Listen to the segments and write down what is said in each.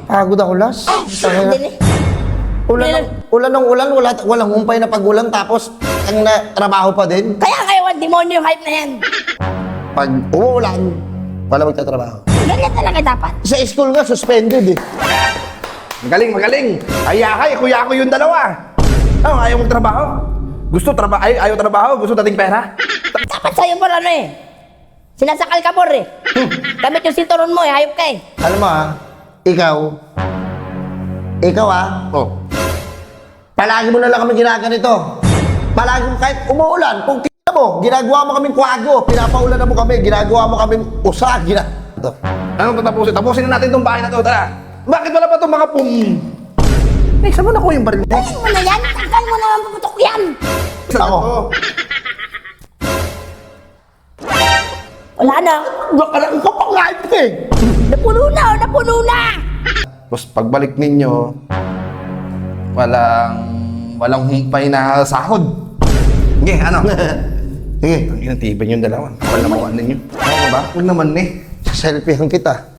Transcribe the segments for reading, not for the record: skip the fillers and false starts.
Pagod ako, Las. Dili. Ulan ng ulan, walang humpay na pag-ulan, tapos ang trabaho pa din. Kaya kayo, demonyo yung hype na yan. Pag umuulan, wala magtatrabaho. Ganyan talaga dapat. Sa school nga, suspended eh. Magaling. Ay, kuya ko yung dalawa. Ano, ayaw mong trabaho? Ayaw trabaho, gusto dating pera? Dapat sa'yo mo ano eh. Sinasakal ka mo eh. Gamit yung sinturon mo eh, hayop ka eh. Alam mo ikaw Oh. palagi mo na lang kami ginaganito. Palagi mo, kahit umuulan, kung kita mo, ginagawa mo kaming kwago, pinapaulan na mo kami, ginagawa mo kaming usag, Anong tatapusin? Tapusin na natin itong bahay na to, tara. Bakit wala pa itong mga Eh, saan mo na ko yung baril mo? Tanggal mo na yan, tanggal mo na ang puputok yan. Ako. Wala na. Ang kapangayip ka eh. Napuno na. Tapos pagbalik ninyo, walang humpay na sahod. Sige, ano? Sige, Ang inatibay yung dalawa. Kapal na mukha ninyo. Ano ba? Huwag naman eh. selfiehan kita.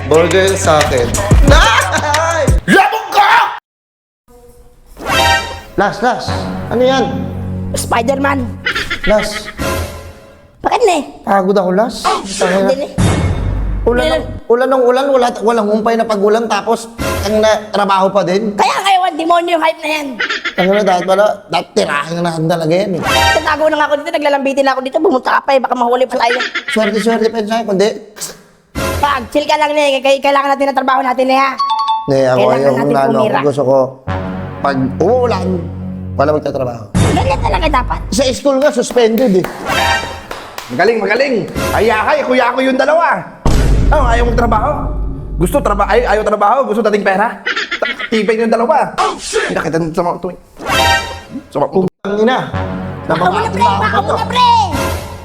Burger sa akin. Labog ka! Las. Ano yan? Spider-Man. Las. Bakit na eh? Pagod ako, Las. Dili. Ulan ng ulan, walang humpay na pag-ulan, tapos ang trabaho pa din. Kaya kayo, demonyo yung hype na yan. Dapat tirahin na talaga yan eh. Tatago na nga ako dito, naglalambitin na ako dito, bumunta ka pa eh, baka mahuli pa tayo. Swerte pa yun sa'yo, kundi. Pag, chill ka lang na kailangan natin ang trabaho natin na ha. Hindi, ako Kailangan yung natin pumira. gusto ko, pag umuulan, wala magtatrabaho. Ganyan talaga dapat. Sa school nga, suspended eh. Magaling. Ay, kuya ko yung dalawa. Ano, ayaw mong trabaho? Ayaw trabaho, gusto dating pera? Tibay yung dalawa. Hindi kita sa mga ito. Sa mga ito. Ang ina. Baka mo na pre.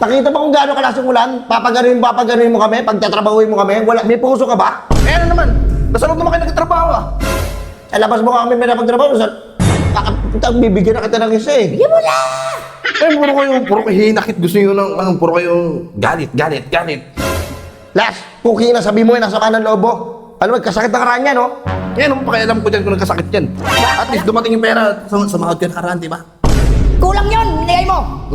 Nakita ba kung gaano kalas yung ulan? Papaganuhin mo kami? Pagtatrabahuin mo kami? May puso ka ba? Eh, ano naman? Nasa loob naman kayo nagtatrabaho ah. Sa labas mo kami may napagtrabaho. Bibigyan na kita ng isa eh. Bigyan mo na. Eh, puro kayo hinakit. Gusto nyo ng, puro kayo galit. Las, puki na sabi mo yung nasa kanan loob mo. Alam mo, kasakit na karaan yan, no? Ngayon, ano pakialam ko dyan kung nagkasakit yan? At least dumating yung pera sa mga karaan, di ba? Kulang yun, binigay mo.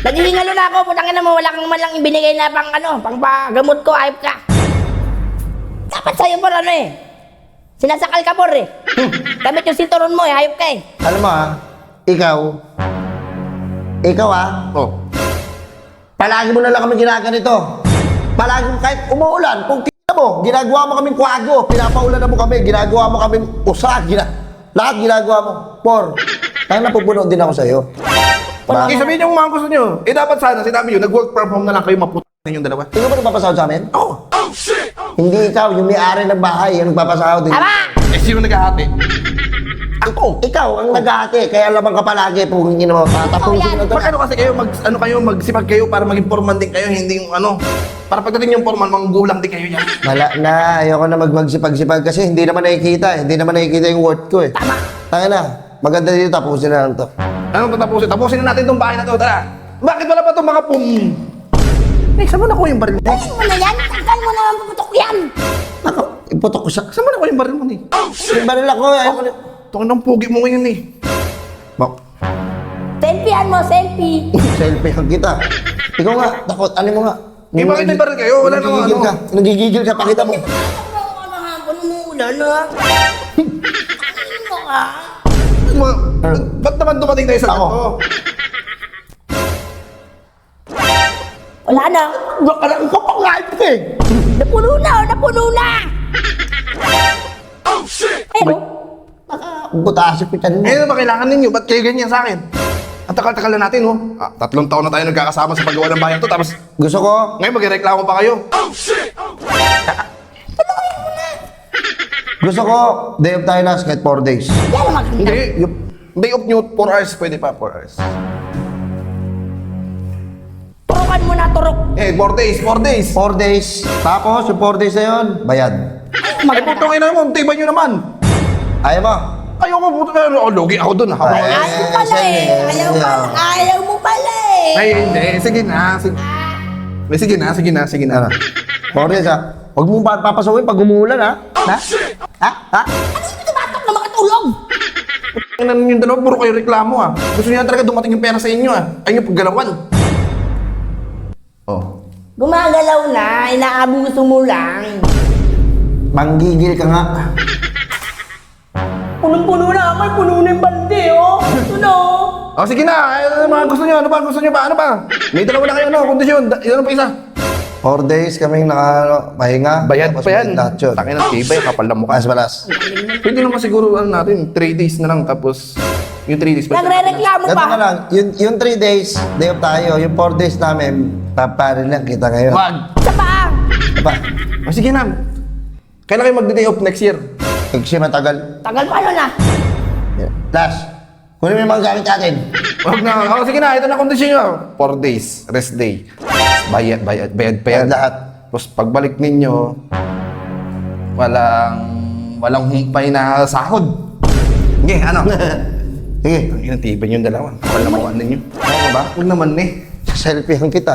Naghihingalo na ako, putangin na mo, wala kang man lang ibinigay na pang pagamot ko, ayop ka. Dapat sa'yo mo ano eh. Sinasakal ka mo eh. Gamit yung sinturon mo eh, hayop ka eh. Alam mo ikaw Oh. palagi mo na lang kami ginaganito. Palagi kahit umuulan, kung kita mo, ginagawa mo kaming kwago, pinapaulan na mo kami, ginagawa mo kaming usag, lahat ginagawa mo. Kaya napupuno din ako sa'yo. Okay, sabihin niyo kung mga gusto niyo. Eh, dapat sana, sinabi niyo, nag-work from home na lang kayo maputa ninyong dalawa. Ikaw ba nagpapasahod sa amin? Oh. Hindi ikaw, yung may-ari ng bahay, yung nagpapasahod. Tama! Eh, sino nag-ahati? Ako. Ikaw ang nag-aate, kaya lamang ka palagi, pugingin mo, tatapusin na ito. Bakit kasi kayo, magsipag kayo para maging foreman din kayo, hindi yung para pagdating yung foreman, manggulang din kayo yan. Wala na, ayoko na magsipag-sipag kasi hindi naman nakikita yung worth ko eh. Tama. Tanga na, maganda dito, tapusin na lang to. Anong tatapusin? Tapusin na natin itong bahay na to, tara. Bakit wala pa itong mga Eh, saan mo na ko yung baril mo? Tanggal mo na yan, tanggal mo na ang puputok yan. Ako, iputok ko siya. Saan mo na ko yung baril mo ni? Yung baril ako, ayoko na. Tungin ng pugi mo ngayon eh. Selfiehan mo, selfie. Selfie ang kita. Ikaw nga, takot, ano mo nga. Eh, bakit may baril kayo? Wala namang Nagigigil ka, nagigigil ka, pakita mo. Umuulan na. Ano ka? Ba't naman dumating tayo sa Ako. ganito? Wala na. Ang kapangayip ka eh. Napuno na. Pero, Butasip kita nila. Eh, ano ba kailangan ninyo? Ba't kayo ganyan sa akin? Ang takal-takal na natin, oh. 3 taon na tayo nagkakasama sa paggawa ng bayan to, tapos Gusto ko, ngayon magreklamo pa kayo. day off tayo last kahit 4 days. yan ang maganda. Hindi, yung day off nyo, 4 hours, pwede pa, 4 hours. Turukan mo na, turok. Eh, 4 days, 4 days. 4 days, tapos yung 4 days na yun, bayad. Ay, putong ina mo, tiba nyo naman. Ayaw mo? Ayoko, putong ina, lugi ako dun. Ay, Ayaw pala eh. Ayaw mo pala eh. Ay, hindi, sige na. Sige na. Ano? 4 days ha. Huwag mong papasukin pag umuulan ha. Ha? Ha? Ha? Ano yung tumatak na makatulog? Ano yung dalawa, puro kayo reklamo ah. Gusto niya talaga dumating yung pera sa inyo ah. Ayun yung paggalawan. Oh. Gumagalaw na, inaabuso mo lang. Manggigil ka nga. Punong-puno na ako, puno na yung balde, oh. Ito na, oh. Oh, sige na. Ano mga gusto niyo? Ano ba? Gusto niyo ba? Ano ba? May dalawa na kayo, no? Kondisyon. Ano pa isa? 4 days kaming pahinga. Bayad Tapos pa yan. lahat yun. Takin ng tibay, kapal na mukha. Balas. Pwede naman siguro ano natin, 3 days na lang tapos yung 3 days pa. Nagre-reklamo Ganito pa. na lang. Yung 3 days, day off tayo. Yung 4 days namin, paparin lang kita ngayon. Wag! Sa paa. Aba, Oh, sige na. Kailan kayo mag-day off next year? kasi matagal. Tagal pa yun, ah. Last, kunin mo yung mga gamit natin. Wag na. Oh, sige na. Ito na kondisyon nyo. 4 days. Rest day. Bayad pa yan. Bayad lahat. Tapos pagbalik ninyo, walang humpay na sahod. Sige, ano? Sige, Ang inatiban yung dalawa. Kapal na mukha ninyo. Ano ba? Huwag naman eh. selfie kita.